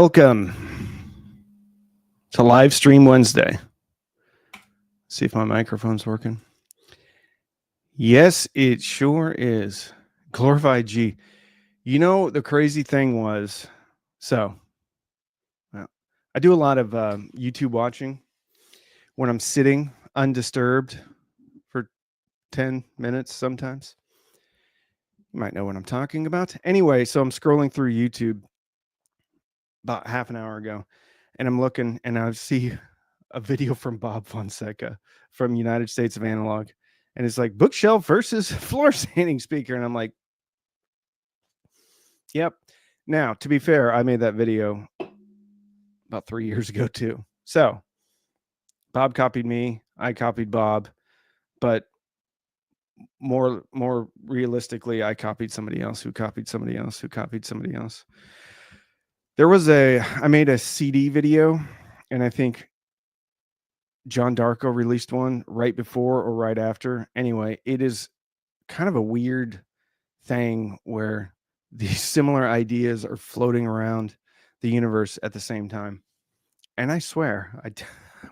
Welcome to Live Stream Wednesday. See if my microphone's working. Yes, it sure is. Glorified G. You know, the crazy thing was, well, I do a lot of YouTube watching when I'm sitting undisturbed for 10 minutes sometimes. You might know what I'm talking about. Anyway, so I'm scrolling through YouTube about half an hour ago, and I'm looking, and I see a video from Bob Fonseca from United States of Analog, and it's like bookshelf versus floor standing speaker, and I'm like, yep. Now, to be fair, I made that video about 3 years ago too. So Bob copied me, I copied Bob, but more realistically, I copied somebody else who copied somebody else who copied somebody else. I made a CD video, and I think John Darko released one right before or right after. Anyway, it is kind of a weird thing where these similar ideas are floating around the universe at the same time. And I swear, I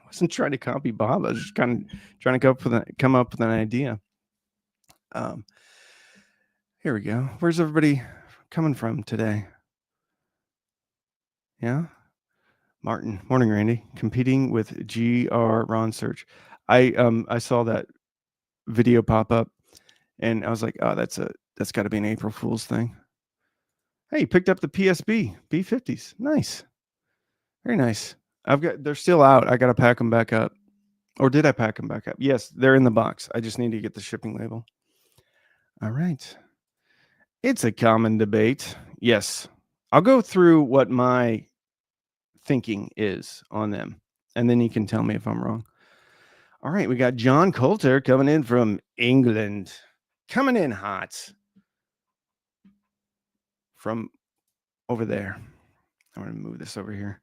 wasn't trying to copy Bob. I was just kind of trying to come up with an idea. Here we go. Where's everybody coming from today? Yeah. Martin, morning, Randy. Competing with GR Ron Search. I saw that video pop up, and I was like, oh, that's got to be an April Fool's thing. Hey, picked up the PSB B50s. Nice, very nice. They're still out. I got to pack them back up. Or did I pack them back up? Yes, they're in the box. I just need to get the shipping label. All right. It's a common debate. Yes, I'll go through what my thinking is on them, and then you can tell me if I'm wrong. All right, we got John Coulter coming in from England, coming in hot from over there. I'm going to move this over here.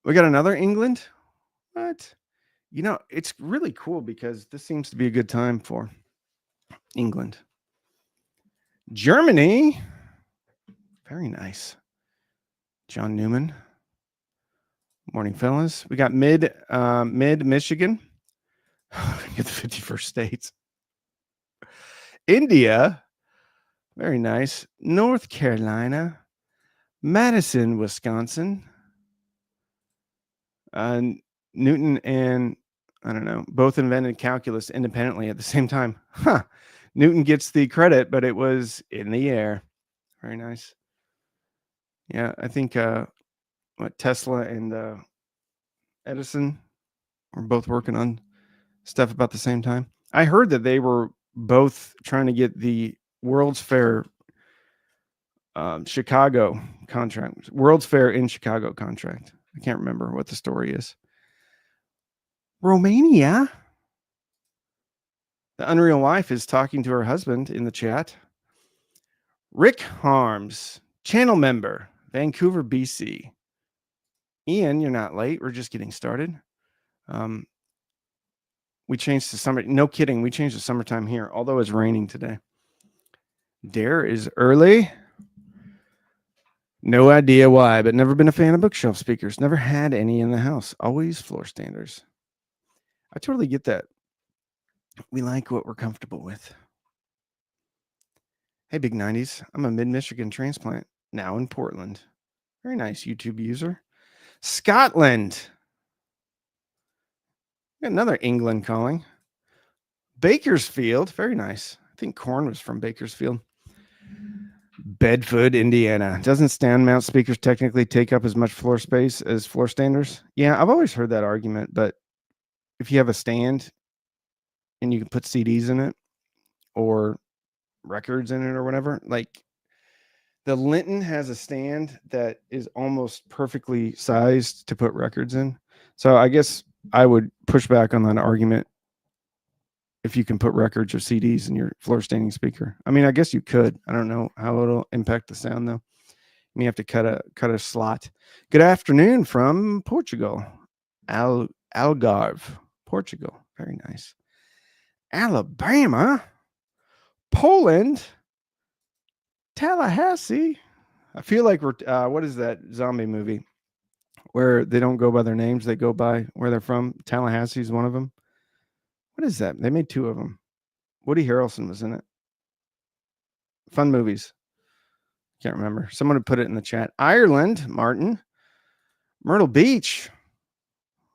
We got another England. What? You know, it's really cool because this seems to be a good time for England. Germany. Very nice. John Newman. Morning, fellas. We got mid Michigan. Get the 51st states. India. Very nice. North Carolina. Madison, Wisconsin. Newton and, I don't know, both invented calculus independently at the same time. Huh. Newton gets the credit, but it was in the air. Very nice. Yeah, I think Tesla and Edison were both working on stuff about the same time. I heard that they were both trying to get the World's Fair Chicago contract. World's Fair in Chicago contract. I can't remember what the story is. Romania. The Unreal Wife is talking to her husband in the chat. Rick Harms, channel member, Vancouver, BC. Ian, you're not late. We're just getting started. We changed to summer. No kidding. We changed to summertime here, although it's raining today. Dare is early. No idea why, but never been a fan of bookshelf speakers. Never had any in the house. Always floor standers. I totally get that. We like what we're comfortable with. Hey, Big 90s. I'm a mid-Michigan transplant, now in Portland. Very nice YouTube user. Scotland. Another England calling. Bakersfield. Very nice. I think Korn was from Bakersfield. Bedford, Indiana. Doesn't stand mount speakers technically take up as much floor space as floor standers? Yeah, I've always heard that argument, but if you have a stand and you can put CDs in it or records in it or whatever, like the Linton has a stand that is almost perfectly sized to put records in. So I guess I would push back on that argument if you can put records or CDs in your floor standing speaker. I mean, I guess you could. I don't know how it'll impact the sound though. You may have to cut a slot. Good afternoon from Portugal. Algarve, Portugal. Very nice. Alabama, Poland, Tallahassee. I feel like we're, what is that zombie movie where they don't go by their names, they go by where they're from? Tallahassee's one of them. What is that? They made two of them. Woody Harrelson was in it. Fun movies. Can't remember. Someone would put it in the chat. Ireland, Martin. Myrtle Beach,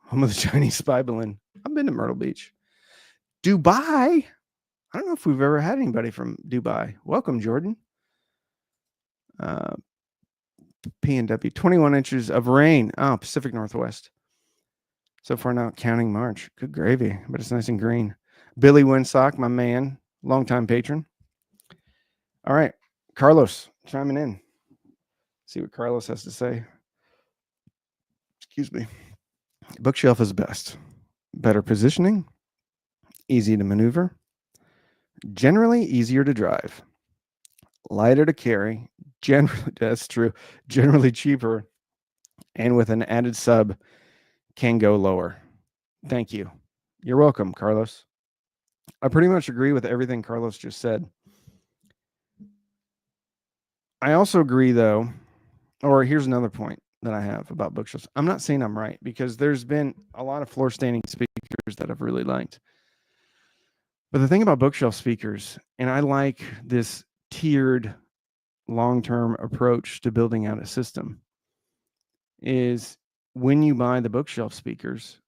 home of the Chinese spy balloon. I've been to Myrtle Beach. Dubai. I don't know if we've ever had anybody from Dubai. Welcome, Jordan. PNW, 21 inches of rain. Oh, Pacific Northwest. So far not counting March. Good gravy, but it's nice and green. Billy Winsock, my man, longtime patron. All right, Carlos chiming in. See what Carlos has to say. Excuse me. Bookshelf is best. Better positioning, easy to maneuver, generally easier to drive, lighter to carry, generally, that's true, generally cheaper, and with an added sub, can go lower. Thank you. You're welcome, Carlos. I pretty much agree with everything Carlos just said. I also agree, though, or here's another point that I have about bookshelves. I'm not saying I'm right, because there's been a lot of floor standing speakers that I've really liked. But the thing about bookshelf speakers, and I like this tiered long-term approach to building out a system, is when you buy the bookshelf speakers,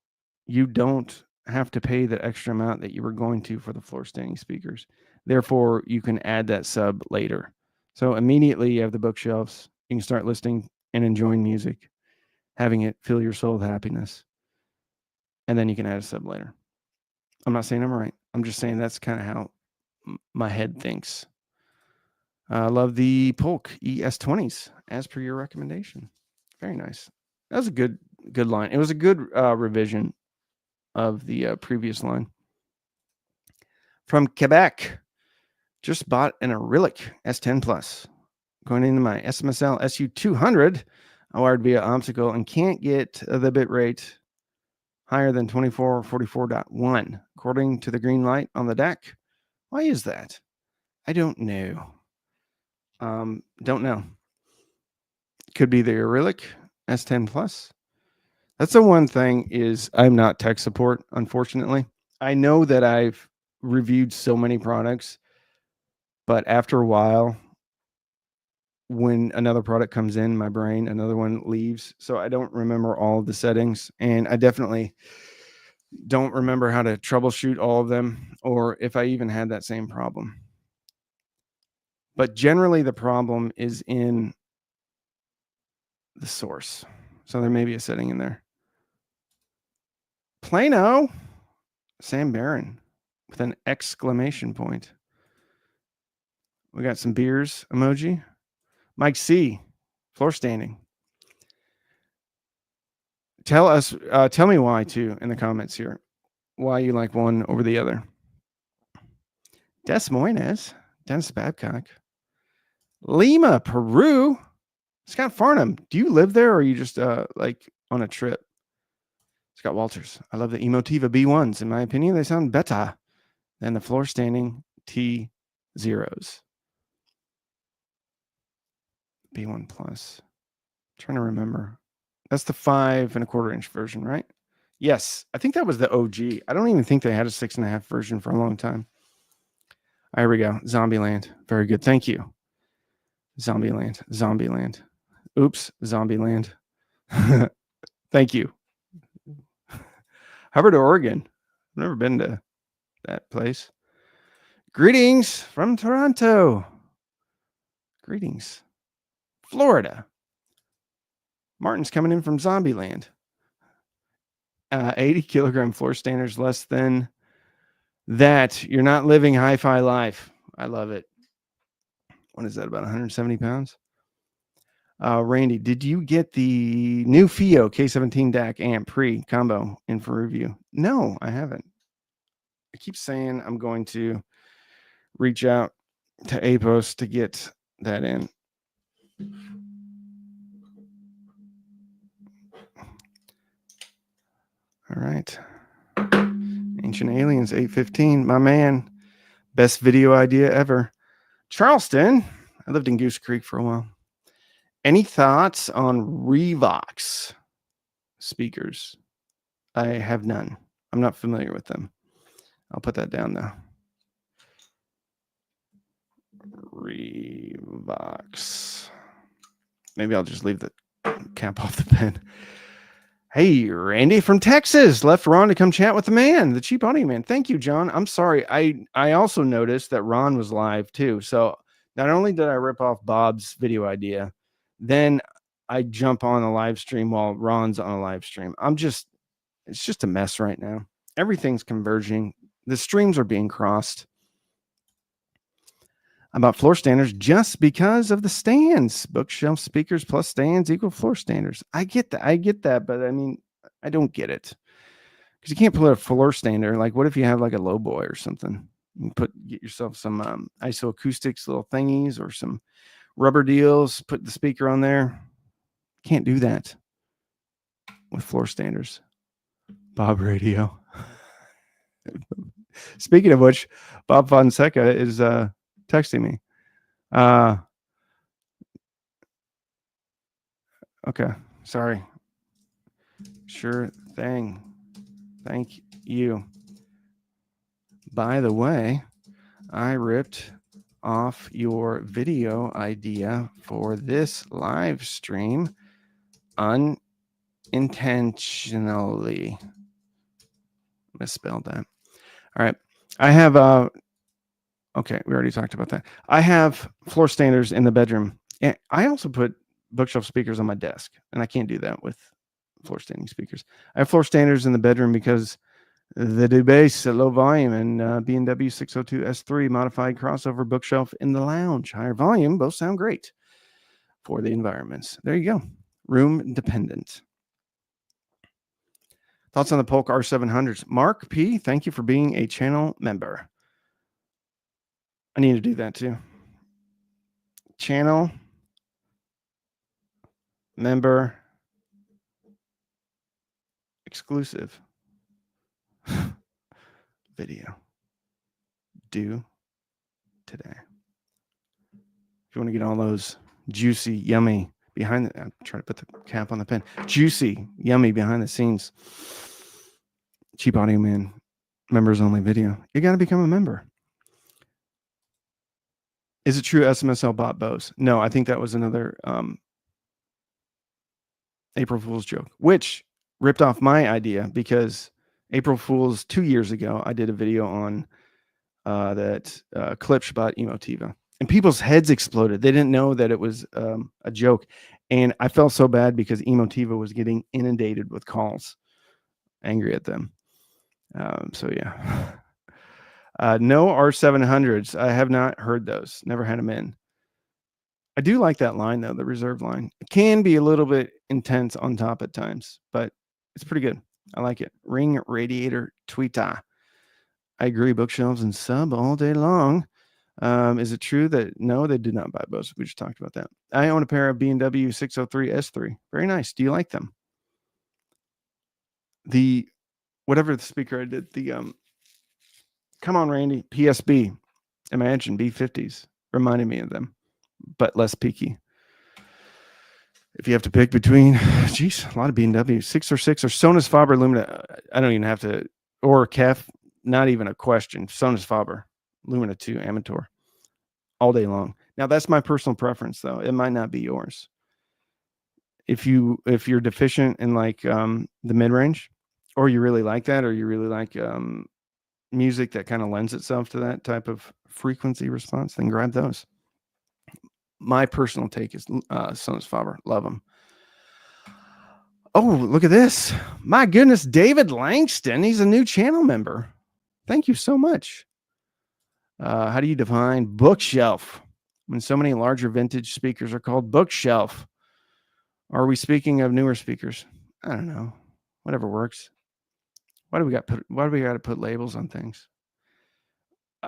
you don't have to pay the extra amount that you were going to for the floor standing speakers. Therefore, you can add that sub later. So immediately you have the bookshelves, you can start listening and enjoying music, having it fill your soul with happiness. And then you can add a sub later. I'm not saying I'm right. I'm just saying that's kind of how my head thinks. I love the Polk ES20s, as per your recommendation. Very nice. That was a good line. It was a good revision of the previous line. From Quebec, just bought an Arylic S10 Plus. Going into my SMSL SU200, I wired via optical and can't get the bit rate higher than 2444.1, according to the green light on the deck. Why is that? I don't know. Don't know. Could be the Arylic S10 Plus. That's the one thing, is I'm not tech support, unfortunately. I know that I've reviewed so many products, but after a while, when another product comes in my brain, another one leaves. So I don't remember all of the settings, and I definitely don't remember how to troubleshoot all of them, or if I even had that same problem. But generally the problem is in the source. So there may be a setting in there. Plano, Sam Barron with an exclamation point. We got some beers emoji. Mike C, floor standing. Tell me why too in the comments here, why you like one over the other. Des Moines, Dennis Babcock. Lima, Peru. Scott Farnham, do you live there, or are you just like on a trip? Scott Walters, I love the Emotiva B1s. In my opinion, they sound better than the floor standing T0s. B1 Plus. I'm trying to remember. That's the 5 1/4 inch version, right? Yes, I think that was the OG. I don't even think they had a 6.5 version for a long time. Here we go. Zombieland. Very good. Thank you. Zombieland. Oops, Zombieland. Thank you. Hubbard, Oregon. I've never been to that place. Greetings from Toronto. Greetings. Florida. Martin's coming in from Zombieland. 80 kilogram floor standers, less than that. You're not living hi-fi life. I love it. What is that, about 170 pounds? Randy, did you get the new FIO K17 DAC amp pre-combo in for review? No, I haven't. I keep saying I'm going to reach out to APOS to get that in. All right. Ancient Aliens 815, my man. Best video idea ever. Charleston. I lived in Goose Creek for a while. Any thoughts on Revox speakers? I have none. I'm not familiar with them. I'll put that down though. Revox. Maybe I'll just leave the cap off the pen. Hey, Randy from Texas left Ron to come chat with the man, the cheap audio man. Thank you, John. I'm sorry. I also noticed that Ron was live too. So not only did I rip off Bob's video idea, then I jump on a live stream while Ron's on a live stream. It's just a mess right now. Everything's converging. The streams are being crossed. About floor standards just because of the stands. Bookshelf speakers plus stands equal floor standards. I get that, but I mean, I don't get it. Because you can't put a floor stander. Like, what if you have like a low boy or something? You get yourself some ISO acoustics little thingies or some rubber deals, put the speaker on there. Can't do that with floor standers. Bob Radio. Speaking of which, Bob Fonseca is texting me. Okay, sorry. Sure thing. Thank you. By the way, I ripped off your video idea for this live stream unintentionally. Misspelled that. All right. I have okay, we already talked about that. I have floor standers in the bedroom. And I also put bookshelf speakers on my desk, and I can't do that with floor standing speakers. I have floor standers in the bedroom because the bass at low volume and B&W 602 S3 modified crossover bookshelf in the lounge. Higher volume, both sound great for the environments. There you go. Room dependent. Thoughts on the Polk R700s? Mark P., thank you for being a channel member. I need to do that too. Channel member exclusive video due today. If you want to get all those juicy, yummy behind the, I'm trying to put the cap on the pen. Juicy, yummy behind the scenes. Cheap Audio Man members only video. You got to become a member. Is it true SMSL bought Bose? No, I think that was another April Fool's joke, which ripped off my idea because April Fool's 2 years ago, I did a video on that Klipsch bought Emotiva. And people's heads exploded. They didn't know that it was a joke. And I felt so bad because Emotiva was getting inundated with calls, angry at them. So, yeah. No R700s. I have not heard those. Never had them in. I do like that line, though, the reserve line. It can be a little bit intense on top at times, but it's pretty good. I like it. Ring Radiator Tweeta. I agree. Bookshelves and sub all day long. Is it true that no, they did not buy Bose? We just talked about that. I own a pair of B&W 603 S3. Very nice. Do you like them? The whatever the speaker I did, the come on, Randy, PSB, Imagine B50s reminded me of them, but less peaky. If you have to pick between, geez, a lot of B&W 606 or Sonus Faber Lumina. I don't even have to, or Kef, not even a question. Sonus Faber Lumina 2 Amateur all day long. Now that's my personal preference, though. It might not be yours. If you're deficient in like the mid range, or you really like that, or you really like music that kind of lends itself to that type of frequency response, then grab those. My personal take is Sonus Faber. Love them. Oh, look at this. My goodness, David Langston. He's a new channel member. Thank you so much. How do you define bookshelf when so many larger vintage speakers are called bookshelf? Are we speaking of newer speakers? I don't know. Whatever works. Why do we got to put labels on things?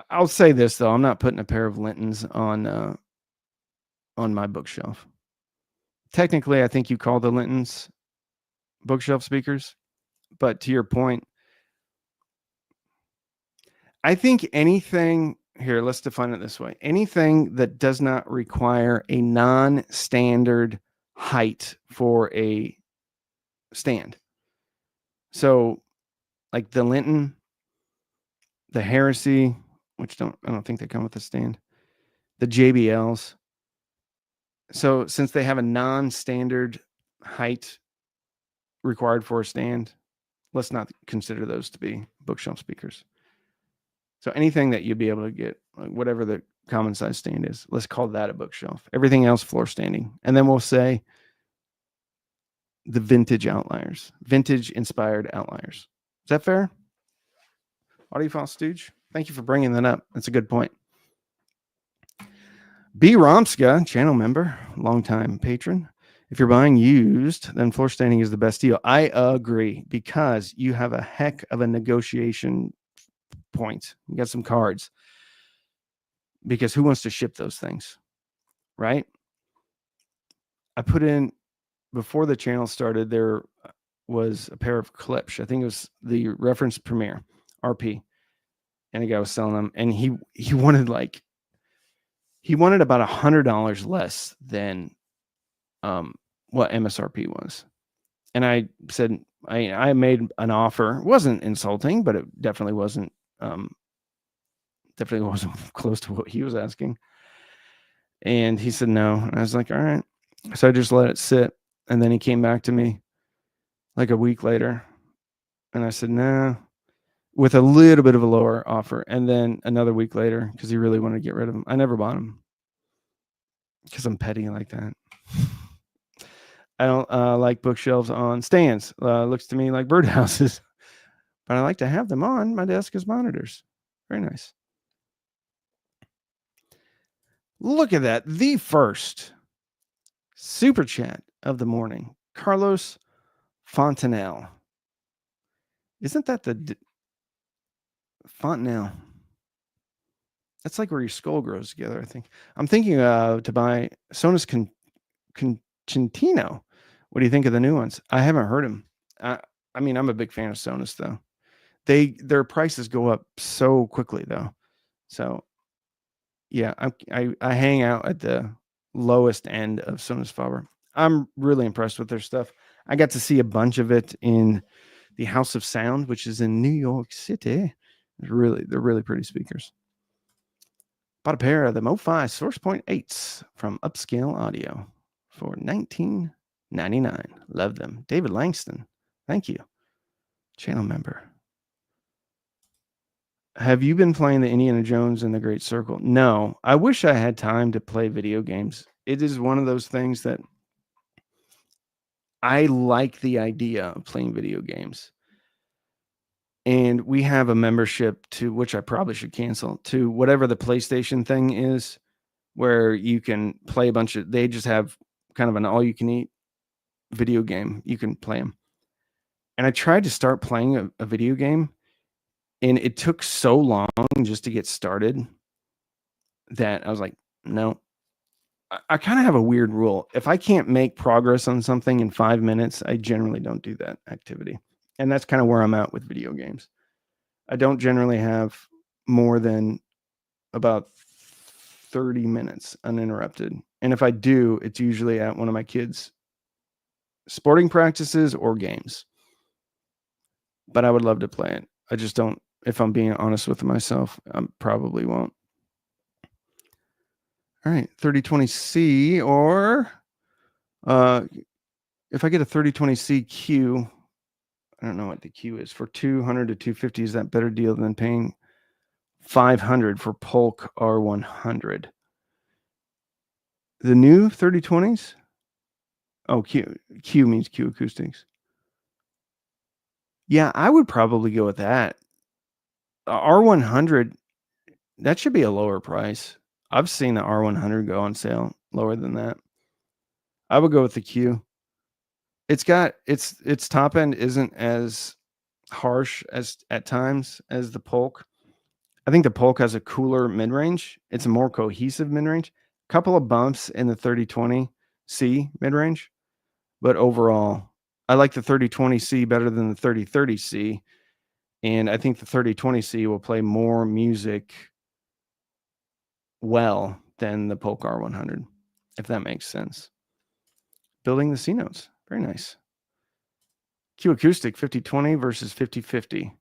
I'll say this though. I'm not putting a pair of Lintons on my bookshelf. Technically, I think you call the Lintons bookshelf speakers, but to your point, I think anything here, let's define it this way. Anything that does not require a non-standard height for a stand. So like the Linton, the Heresy, which I don't think they come with a stand, the JBLs. So since they have a non-standard height required for a stand, let's not consider those to be bookshelf speakers. So anything that you'd be able to get, like whatever the common size stand is, let's call that a bookshelf. Everything else floor standing. And then we'll say the vintage outliers, vintage inspired outliers. Is that fair? Audiophile Stooge, thank you for bringing that up. That's a good point. B. Romska, channel member, longtime patron. If you're buying used, then floor standing is the best deal. I agree, because you have a heck of a negotiation point. You got some cards, because who wants to ship those things, right? I put in, before the channel started, there was a pair of clips. I think it was the Reference Premier RP, and a guy was selling them, and he wanted about $100 less than what MSRP was. And I said, I made an offer. It wasn't insulting, but it definitely wasn't close to what he was asking. And he said no. And I was like, all right. So I just let it sit. And then he came back to me like a week later. And I said, no, with a little bit of a lower offer. And then another week later, because he really wanted to get rid of him. I never bought him because I'm petty like that. I don't like bookshelves on stands. Looks to me like birdhouses, but I like to have them on my desk as monitors. Very nice. Look at that. The first super chat of the morning. Carlos Fontanelle. Isn't that the Fontanelle? That's like where your skull grows together, I think. I'm thinking to buy Sonus Concintino. What do you think of the new ones? I haven't heard them. I mean, I'm a big fan of Sonus, though. Their prices go up so quickly, though. So, yeah, I hang out at the lowest end of Sonus Faber. I'm really impressed with their stuff. I got to see a bunch of it in the House of Sound, which is in New York City. They're really pretty speakers. Bought a pair of the Mo-Fi SourcePoint 8s from Upscale Audio for $19.99. Love them. David Langston, thank you. Channel member. Have you been playing the Indiana Jones and the Great Circle? No. I wish I had time to play video games. It is one of those things that I like the idea of playing video games. And we have a membership to, which I probably should cancel, to whatever the PlayStation thing is, where you can play a bunch of, they just have kind of an all-you-can-eat video game. You can play them. And I tried to start playing a video game, and it took so long just to get started that I was like, no. I kind of have a weird rule. If I can't make progress on something in 5 minutes, I generally don't do that activity. And that's kind of where I'm at with video games. I don't generally have more than about 30 minutes uninterrupted. And if I do, it's usually at one of my kids' sporting practices or games. But I would love to play it. I just don't, if I'm being honest with myself, I probably won't. All right, 3020C, or if I get a 3020C Q, I don't know what the Q is, for 200 to 250, is that better deal than paying 500 for Polk R100? The new 3020s? Oh, Q means Q Acoustics. Yeah, I would probably go with that. R100, that should be a lower price. I've seen the R100 go on sale lower than that. I would go with the Q. It's got its top end isn't as harsh as at times as the Polk. I think the Polk has a cooler mid-range. It's a more cohesive mid-range. A couple of bumps in the 3020C mid-range, but overall, I like the 3020C better than the 3030C, and I think the 3020C will play more music well than the Polk R100, if that makes sense. Building the C notes. Very nice. Q Acoustic 5020 versus 5050.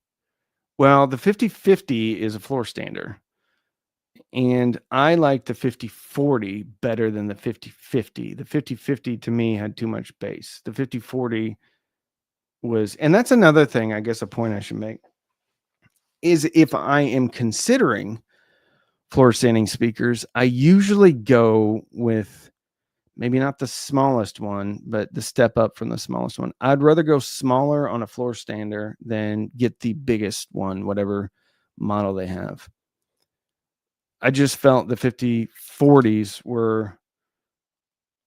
Well, the 5050 is a floor stander. And I like the 5040 better than the 5050. The 5050 to me had too much bass. The 5040 was, and that's another thing, I guess a point I should make, is if I am considering floor standing speakers, I usually go with maybe not the smallest one, but the step up from the smallest one. I'd rather go smaller on a floor stander than get the biggest one, whatever model they have. I just felt the 5040s were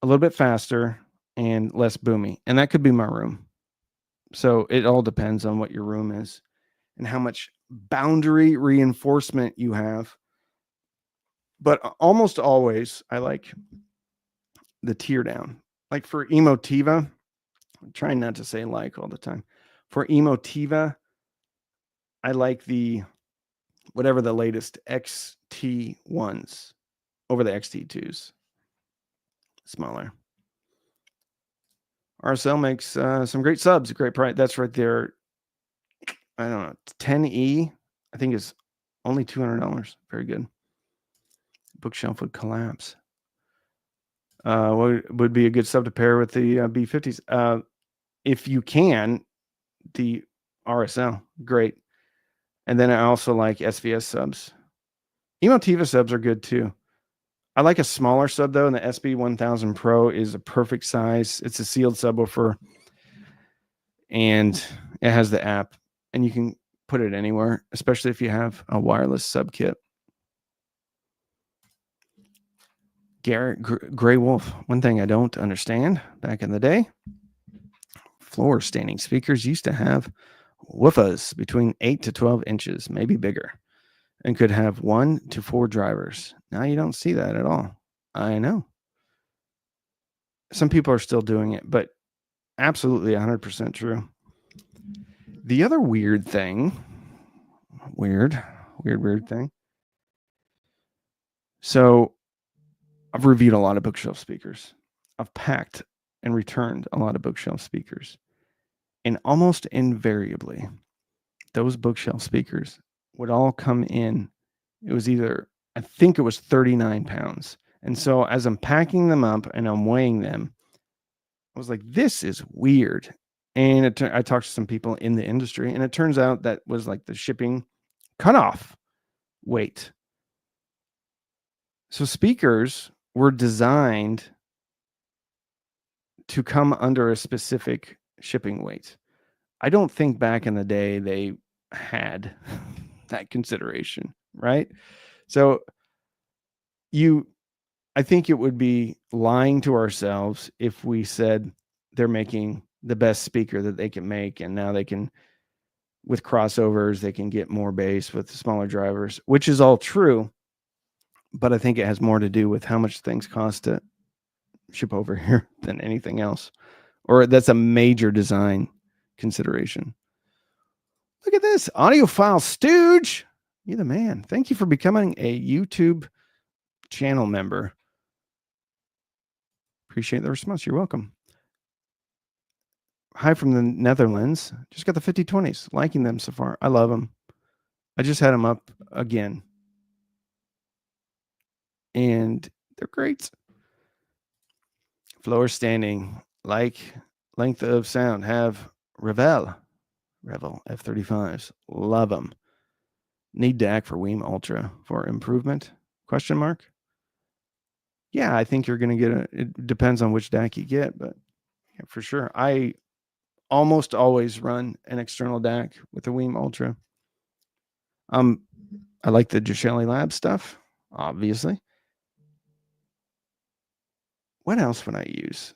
a little bit faster and less boomy, and that could be my room. So it all depends on what your room is and how much boundary reinforcement you have. But almost always, I like the tear down. Like for Emotiva, I'm trying not to say like all the time. For Emotiva, I like the whatever the latest XT1s over the XT2s. Smaller. RSL makes some great subs, a great price. That's right there. I don't know. 10E, I think is only $200. Very good. Bookshelf would collapse. What would be a good sub to pair with the B50s? If you can, the RSL, great. And then I also like SVS subs. Emotiva subs are good too. I like a smaller sub though, and the SB1000 Pro is a perfect size. It's a sealed subwoofer, and it has the app, and you can put it anywhere, especially if you have a wireless sub kit. Garrett Gray Wolf. One thing I don't understand, back in the day, floor standing speakers used to have woofers between 8 to 12 inches, maybe bigger, and could have 1 to 4 drivers. Now you don't see that at all. I know. Some people are still doing it, but absolutely 100% true. The other weird thing, weird thing. So I've reviewed a lot of bookshelf speakers. I've packed and returned a lot of bookshelf speakers. And almost invariably, those bookshelf speakers would all come in. It was either, I think it was 39 pounds. And so as I'm packing them up and I'm weighing them, I was like, this is weird. And I talked to some people in the industry, and it turns out that was like the shipping cutoff weight. So speakers were designed to come under a specific shipping weight. I don't think back in the day they had that consideration, right? So I think it would be lying to ourselves if we said they're making the best speaker that they can make, and now they can, with crossovers, they can get more bass with smaller drivers, which is all true. But I think it has more to do with how much things cost to ship over here than anything else. Or that's a major design consideration. Look at this. Audiophile Stooge. You're the man. Thank you for becoming a YouTube channel member. Appreciate the response. You're welcome. Hi from the Netherlands. Just got the 5020s. Liking them so far. I love them. I just had them up again. And they're great. Floor standing, like length of sound, have Revel F35s. Love them. Need DAC for Weem Ultra for improvement? Question mark. Yeah, I think you're going to get it depends on which DAC you get, but yeah, for sure. I almost always run an external DAC with the Weem Ultra. I like the Gishelli Lab stuff, obviously. What else would I use?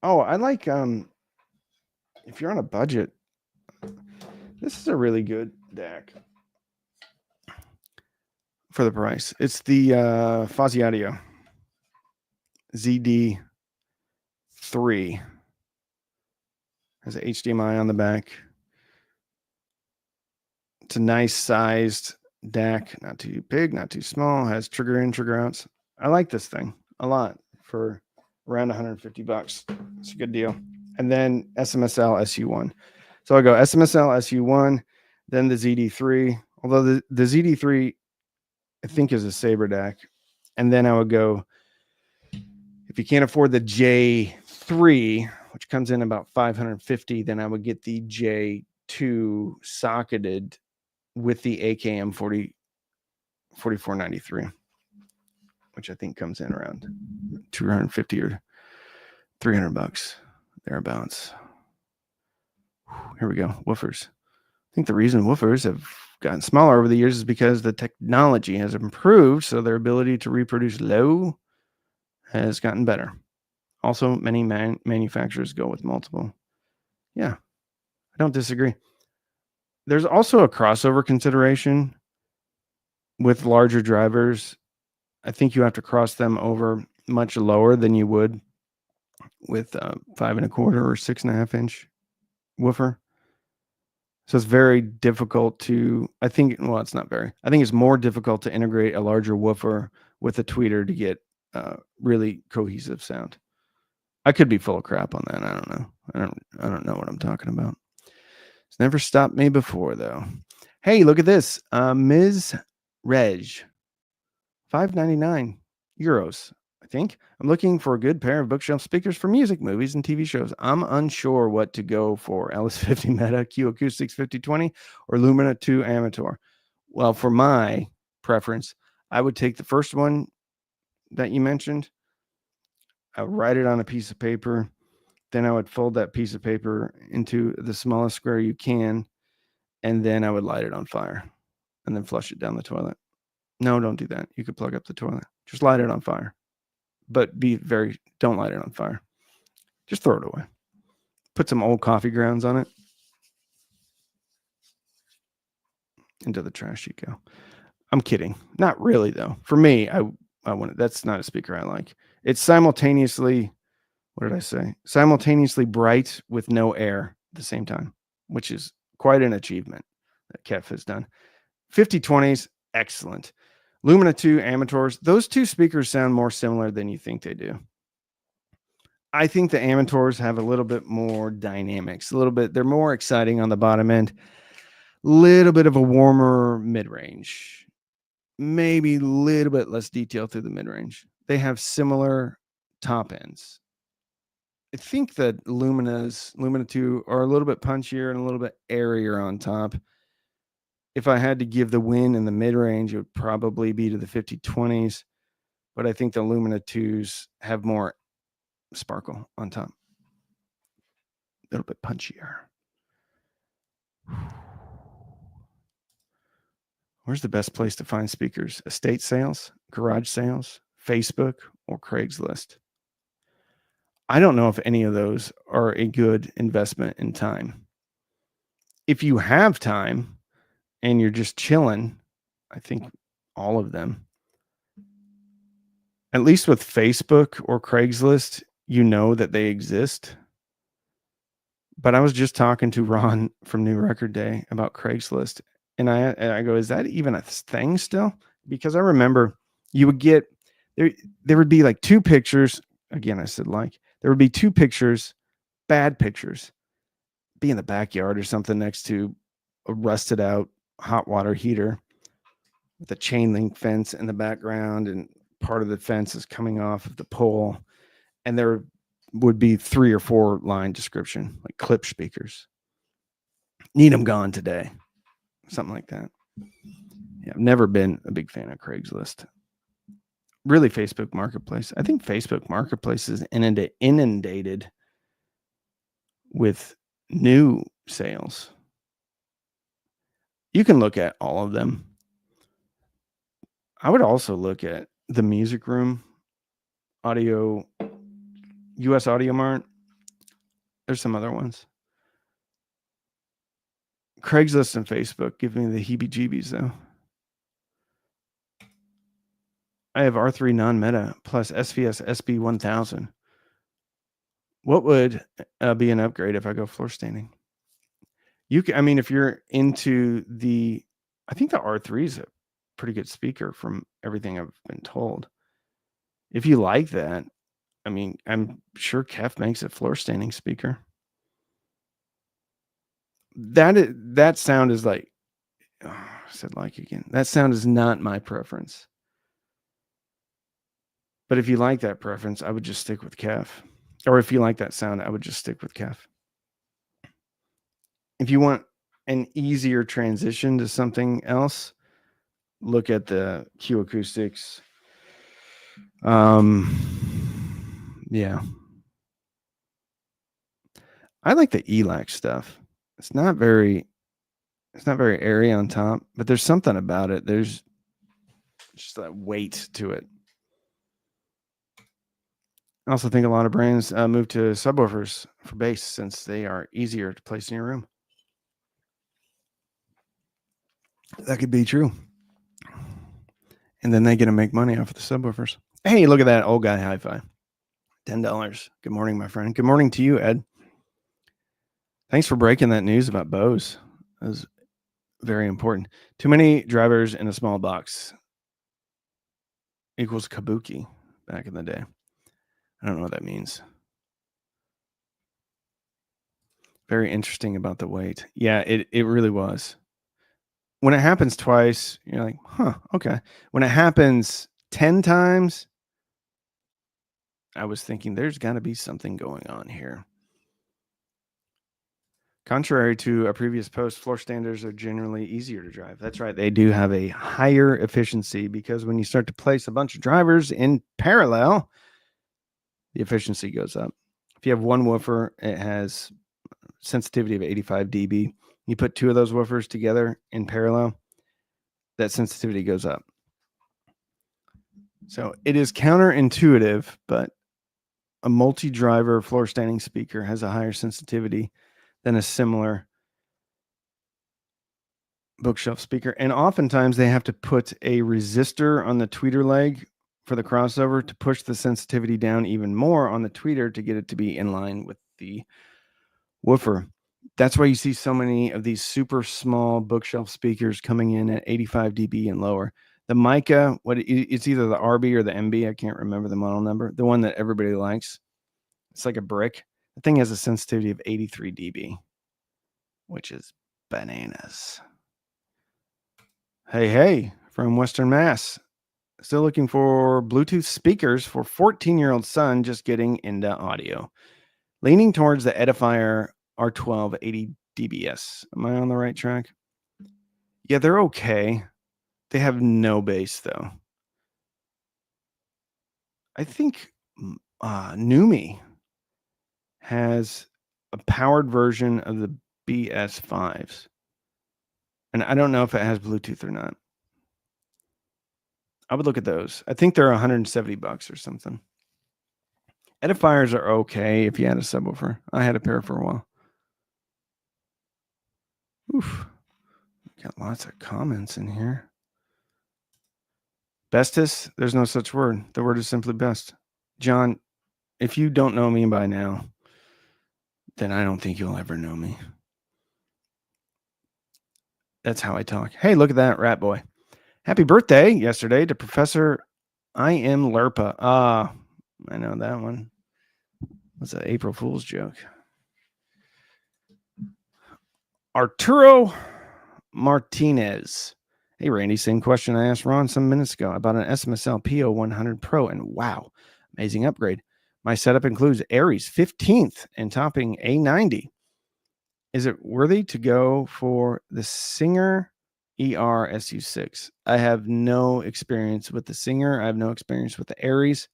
Oh, I like if you're on a budget, this is a really good DAC for the price. It's the Fuzzy Audio ZD3. Has an HDMI on the back. It's a nice sized DAC, not too big, not too small, has trigger in, trigger outs. I like this thing a lot for around $150. It's a good deal. And then SMSL SU1. So I go SMSL SU1, then the ZD3, although the ZD3 I think is a Saber DAC. And then I would go, if you can't afford the J3, which comes in about 550, then I would get the J2 socketed with the AKM 4493, which I think comes in around 250 or $300 thereabouts. Here we go. Woofers. I think the reason woofers have gotten smaller over the years is because the technology has improved, so their ability to reproduce low has gotten better. Also, many manufacturers go with multiple. Yeah, I don't disagree. There's also a crossover consideration with larger drivers. I think you have to cross them over much lower than you would with 5 1/4 or 6.5 inch woofer. So it's very difficult to, I think, well, it's not very, I think it's more difficult to integrate a larger woofer with a tweeter to get really cohesive sound. I could be full of crap on that. I don't know. I don't know what I'm talking about. It's never stopped me before, though. Hey, look at this. Ms. Reg, 599 euros, I think. I'm looking for a good pair of bookshelf speakers for music, movies, and TV shows. I'm unsure what to go for. LS50 Meta, Q Acoustics 5020, or Lumina 2 Amateur. Well, for my preference, I would take the first one that you mentioned. I would write it on a piece of paper. Then I would fold that piece of paper into the smallest square you can, and then I would light it on fire and then flush it down the toilet. No, don't do that. You could plug up the toilet. Just light it on fire. But don't light it on fire. Just throw it away. Put some old coffee grounds on it. Into the trash you go. I'm kidding. Not really, though. For me, I want it. That's not a speaker I like. It's simultaneously, what did I say? Simultaneously bright with no air at the same time, which is quite an achievement that Kef has done. 5020s, excellent. Lumina 2 Amateurs, those two speakers sound more similar than you think they do. I think the Amateurs have a little bit more dynamics, they're more exciting on the bottom end, little bit of a warmer mid-range, maybe a little bit less detail through the mid-range. They have similar top ends. I think that Lumina 2 are a little bit punchier and a little bit airier on top. If I had to give the win in the mid-range, it would probably be to the 5020s, but I think the Lumina 2s have more sparkle on top. A little bit punchier. Where's the best place to find speakers? Estate sales, garage sales, Facebook, or Craigslist? I don't know if any of those are a good investment in time. If you have time and you're just chilling, I think all of them. At least with Facebook or Craigslist, you know that they exist. But I was just talking to Ron from New Record Day about Craigslist, and I go, is that even a thing still? Because I remember you would get there would be like two pictures. Again, I said like there would be two pictures, bad pictures, be in the backyard or something next to a rusted out hot water heater with a chain link fence in the background, and part of the fence is coming off of the pole, and there would be 3 or 4 line description, like clip speakers. Need them gone today. Something like that. Yeah, I've never been a big fan of Craigslist. Really, Facebook Marketplace. I think Facebook Marketplace is inundated with new sales. You can look at all of them. I would also look at the Music Room, Audio, US Audio Mart. There's some other ones. Craigslist and Facebook give me the heebie-jeebies, though. I have R3 non-meta plus SVS SB1000. What would be an upgrade if I go floor standing? You can, I mean, if you're into I think the R3 is pretty good speaker from everything I've been told. If you like that, I mean, I'm sure Kef makes a floor standing speaker. That sound is like, oh, I said like again. That sound is not my preference. But if you like that preference, I would just stick with Kef. Or if you like that sound, I would just stick with Kef. If you want an easier transition to something else, look at the Q Acoustics. Yeah. I like the ELAC stuff. It's not very airy on top, but there's something about it. There's just that weight to it. I also think a lot of brands move to subwoofers for bass since they are easier to place in your room. That could be true. And then they get to make money off of the subwoofers. Hey, look at that old guy hi-fi. $10. Good morning, my friend. Good morning to you, Ed. Thanks for breaking that news about Bose. That was very important. Too many drivers in a small box equals kabuki back in the day. I don't know what that means. Very interesting about the weight. Yeah, it really was. When it happens twice, you're like, huh, okay. When it happens 10 times, I was thinking there's got to be something going on here. Contrary to a previous post, floor standers are generally easier to drive. That's right. They do have a higher efficiency because when you start to place a bunch of drivers in parallel, the efficiency goes up. If you have one woofer, it has sensitivity of 85 dB. You put two of those woofers together in parallel, that sensitivity goes up. So it is counterintuitive, but a multi-driver floor standing speaker has a higher sensitivity than a similar bookshelf speaker. And oftentimes they have to put a resistor on the tweeter leg for the crossover to push the sensitivity down even more on the tweeter to get it to be in line with the woofer. That's why you see so many of these super small bookshelf speakers coming in at 85 dB and lower. The Mica, it's either the RB or the MB. I can't remember the model number. The one that everybody likes. It's like a brick. The thing has a sensitivity of 83 dB, which is bananas. Hey, from Western Mass. Still looking for Bluetooth speakers for 14-year-old son just getting into audio. Leaning towards the Edifier R12 80 dBs. Am I on the right track? Yeah, they're okay. They have no bass, though. I think Numi has a powered version of the BS5s. And I don't know if it has Bluetooth or not. I would look at those. I think they're $170 or something. Edifiers are okay if you had a subwoofer. I had a pair for a while. Oof. Got lots of comments in here. Bestest, there's no such word. The word is simply best. John, if you don't know me by now, then I don't think you'll ever know me. That's how I talk. Hey, look at that, Rat Boy. Happy birthday yesterday to Professor I Am Lerpa. I know that one. That's an April Fool's joke. Arturo Martinez. Hey, Randy, same question I asked Ron some minutes ago about an SMSL PO100 Pro, and wow, amazing upgrade. My setup includes Aries 15th and topping A90. Is it worthy to go for the Singer ER SU6? I have no experience with the Singer. I have no experience with the Aries.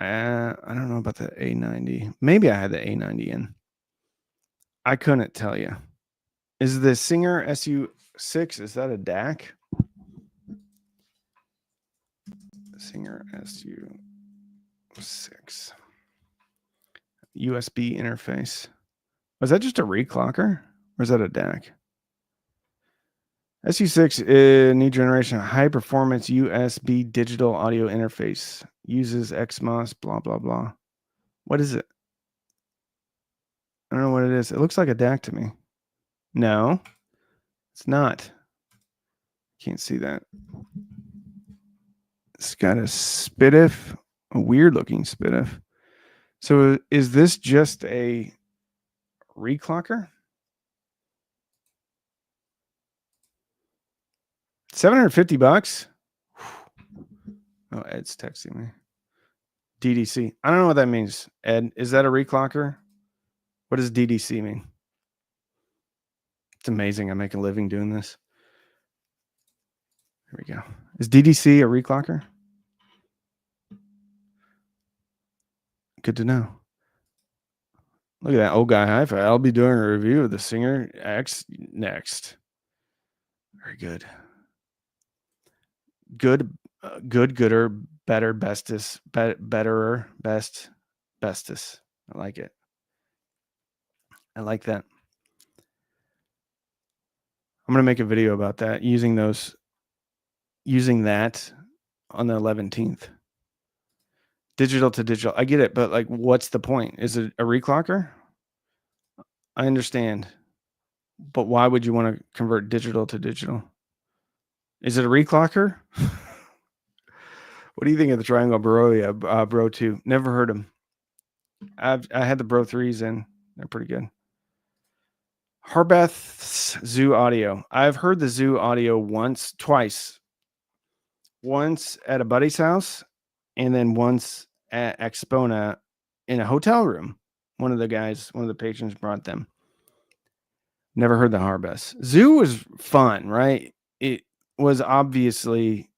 I don't know about the A90. Maybe I had the A90 in. I couldn't tell you. Is the Singer SU6, is that a DAC? Singer SU6. USB interface. Was that just a reclocker? Or is that a DAC? SU6 is new generation high performance USB digital audio interface. Uses XMOS, blah, blah, blah. What is it? I don't know what it is. It looks like a DAC to me. No, it's not. Can't see that. It's got a spidiff, a weird looking spidiff. So is this just a reclocker? $750? Oh, Ed's texting me. DDC. I don't know what that means. Ed, is that a reclocker? What does DDC mean? It's amazing. I make a living doing this. Here we go. Is DDC a reclocker? Good to know. Look at that old guy hi-fi. I'll be doing a review of the Singer X next. Very good. Gooder, better, bestest, betterer, best, bestest. I like it. I like that. I'm going to make a video about that, using that on the 11th. Digital to digital. I get it, but like, what's the point? Is it a reclocker? I understand, but why would you want to convert digital to digital? Is it a reclocker? What do you think of the Triangle Bro? Yeah, Bro 2. Never heard them. I had the Bro 3s in. They're pretty good. Harbeth's Zoo Audio. I've heard the Zoo Audio twice. Once at a buddy's house, and then once at Expona in a hotel room. One of the patrons brought them. Never heard the Harbeth. Zoo was fun, right? It was obviously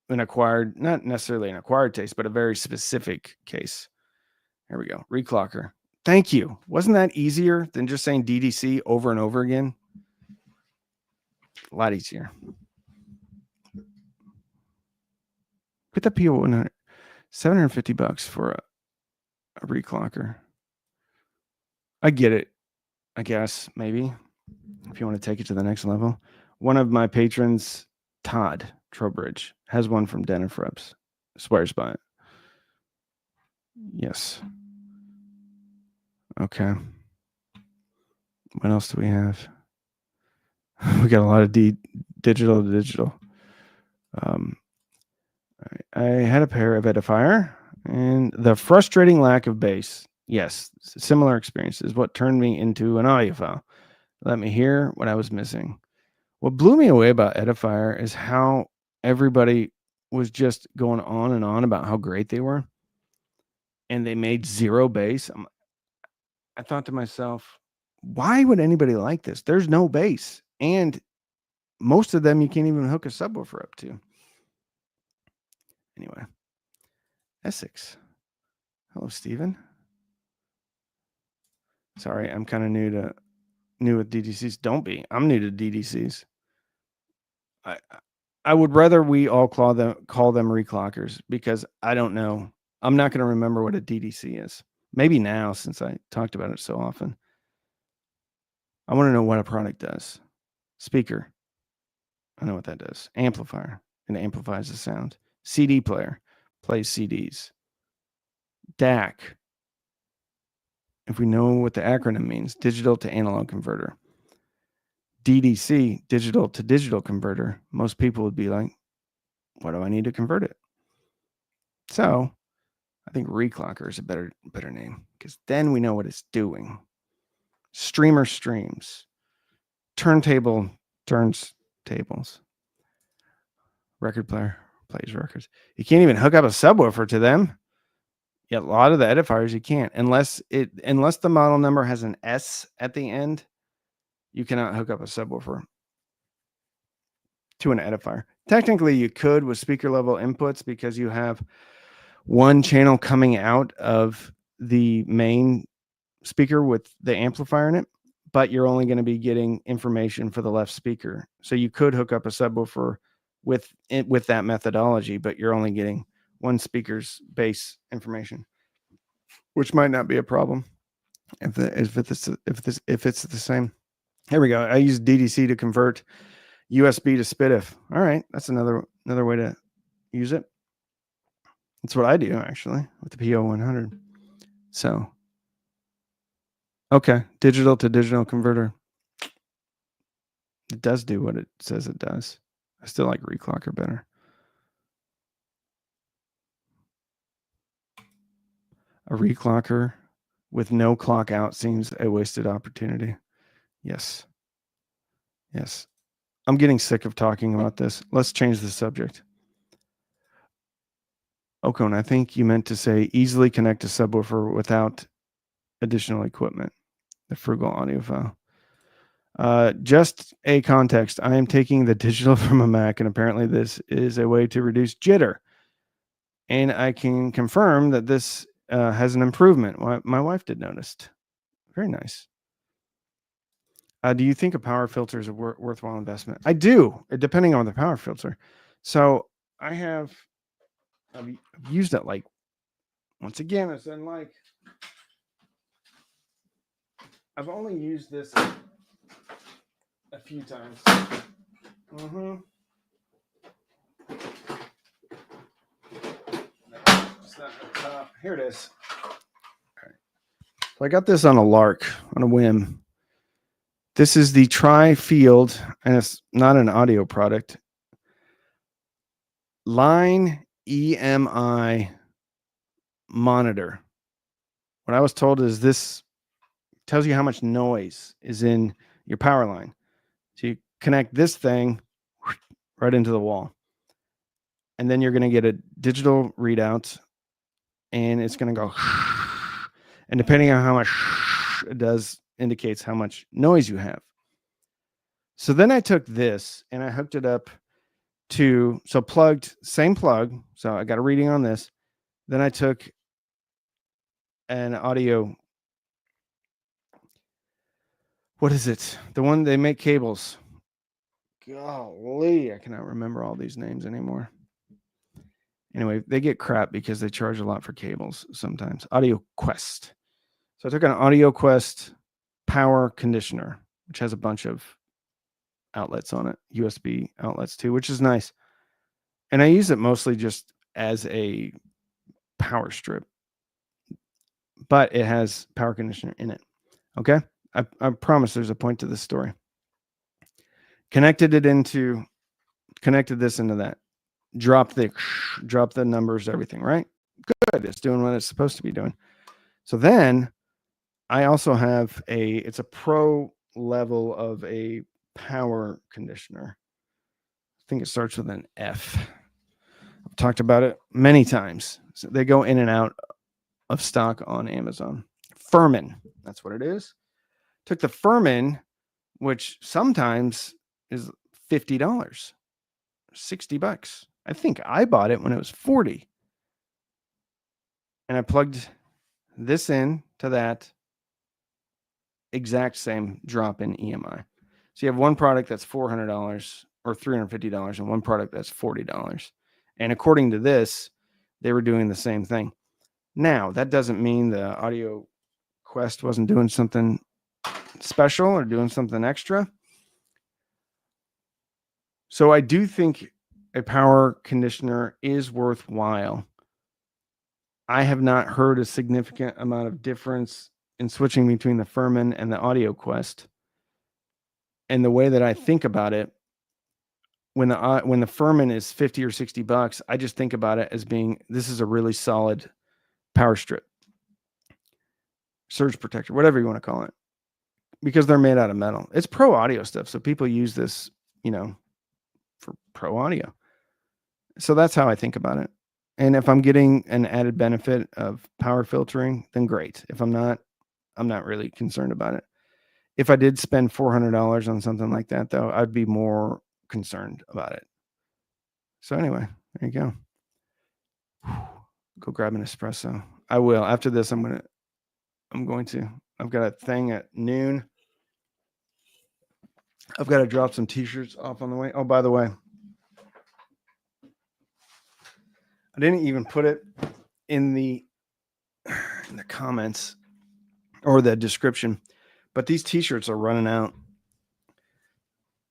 not necessarily an acquired taste, but a very specific case. Here we go. Reclocker. Thank you. Wasn't that easier than just saying DDC over and over again? A lot easier. Put the PO 100. $750 for a reclocker. I get it. I guess maybe if you want to take it to the next level. One of my patrons, Todd Trowbridge, has one from Den of Frebs. Swears by it. Yes. Okay. What else do we have? We got a lot of digital to digital. I had a pair of Edifier, and the frustrating lack of bass. Yes, similar experience is what turned me into an audiophile. Let me hear what I was missing. What blew me away about Edifier is how everybody was just going on and on about how great they were, and they made zero bass. I thought to myself, why would anybody like this? There's no bass, and most of them you can't even hook a subwoofer up to. Anyway, Essex. Hello, Steven. Sorry, I'm kind of new with DDCs. Don't be. I'm new to DDCs. I would rather we all call them reclockers, because I don't know. I'm not going to remember what a DDC is. Maybe now, since I talked about it so often. I want to know what a product does. Speaker. I know what that does. Amplifier. It amplifies the sound. CD player. Plays CDs. DAC. If we know what the acronym means, digital to analog converter. DDC, digital to digital converter. Most people would be like, what do I need to convert it? So I think reclocker is a better name, because then we know what it's doing. Streamer streams. Turntable turns tables. Record player plays records. You can't even hook up a subwoofer to them. Yeah, a lot of the edifiers you can't, unless the model number has an S at the end. You cannot hook up a subwoofer to an edifier. Technically, you could with speaker level inputs, because you have one channel coming out of the main speaker with the amplifier in it, but you're only going to be getting information for the left speaker. So you could hook up a subwoofer with that methodology, but you're only getting one speaker's bass information, which might not be a problem if it's the same. Here we go. I use DDC to convert USB to SPDIF. All right, that's another way to use it. That's what I do, actually, with the PO100. So, okay, digital to digital converter. It does do what it says it does. I still like reclocker better. A reclocker with no clock out seems a wasted opportunity. Yes. Yes. I'm getting sick of talking about this. Let's change the subject. Okon, I think you meant to say easily connect a subwoofer without additional equipment. The frugal audiophile. Just a context. I am taking the digital from a Mac, and apparently this is a way to reduce jitter. And I can confirm that this has an improvement. My wife did notice. Very nice. Do you think a power filter is a worthwhile investment? I do, depending on the power filter. So I've used it like, once again, I said like, I've only used this a few times. It's not at the top. Here it is. All right. So I got this on a lark, on a whim. This is the Tri-Field, and it's not an audio product. Line EMI monitor. What I was told is this tells you how much noise is in your power line. So you connect this thing right into the wall. And then you're going to get a digital readout, and it's going to go. And depending on how much it does, indicates how much noise you have. So then I took this and I hooked it up to, same plug. So I got a reading on this. Then I took an audio. What is it? The one they make cables. Golly, I cannot remember all these names anymore. Anyway, they get crap because they charge a lot for cables sometimes. Audio Quest. So I took an Audio Quest power conditioner, which has a bunch of outlets on it, USB outlets too, which is nice. And I use it mostly just as a power strip, but it has power conditioner in it. Okay. I promise there's a point to this story. Connected this into that. Drop the numbers, everything, right? Good. It's doing what it's supposed to be doing. So then I also have it's a pro level of a power conditioner. I think it starts with an F. I've talked about it many times. So they go in and out of stock on Amazon. Furman, that's what it is. Took the Furman, which sometimes is $50, $60. I think I bought it when it was $40. And I plugged this in to that exact same drop in EMI. So you have one product that's $400 or $350 and one product that's $40. And according to this, they were doing the same thing. Now, that doesn't mean the Audio Quest wasn't doing something special or doing something extra. So I do think a power conditioner is worthwhile. I have not heard a significant amount of difference in switching between the Furman and the Audio Quest. And the way that I think about it, when the Furman is $50 or $60, I just think about it as being, this is a really solid power strip, surge protector, whatever you want to call it, because they're made out of metal. It's pro audio stuff. So people use this, for pro audio. So that's how I think about it. And if I'm getting an added benefit of power filtering, then great. If I'm not really concerned about it. If I did spend $400 on something like that, though, I'd be more concerned about it. So anyway, there you go. Go grab an espresso. I will. After this, I'm going to. I've got a thing at noon. I've got to drop some t-shirts off on the way. Oh, by the way, I didn't even put it in the comments or the description, but these t-shirts are running out.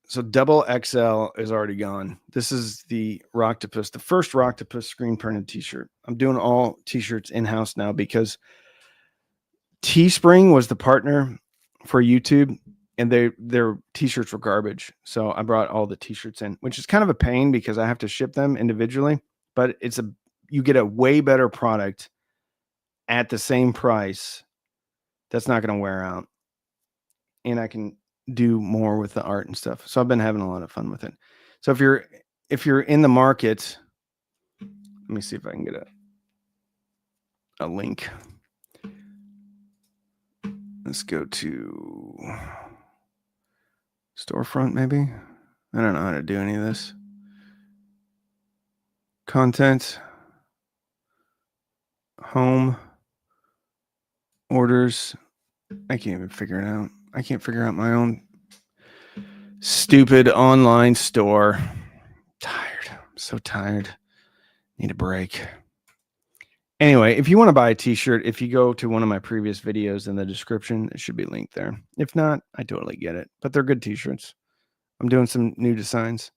So double XL is already gone. This is the Rocktopus, the first Rocktopus screen printed t-shirt. I'm doing all t-shirts in-house now because Teespring was the partner for YouTube, and their t-shirts were garbage. So I brought all the t-shirts in, which is kind of a pain because I have to ship them individually, but you get a way better product at the same price that's not going to wear out, and I can do more with the art and stuff. So I've been having a lot of fun with it. So if you're in the market, let me see if I can get a link. Let's go to storefront, maybe. I don't know how to do any of this. Content, home, orders. I can't even figure it out. I can't figure out my own stupid online store. Tired. I'm so tired. Need a break. Anyway, if you want to buy a t-shirt, if you go to one of my previous videos in the description, it should be linked there. If not, I totally get it. But they're good t-shirts. I'm doing some new designs.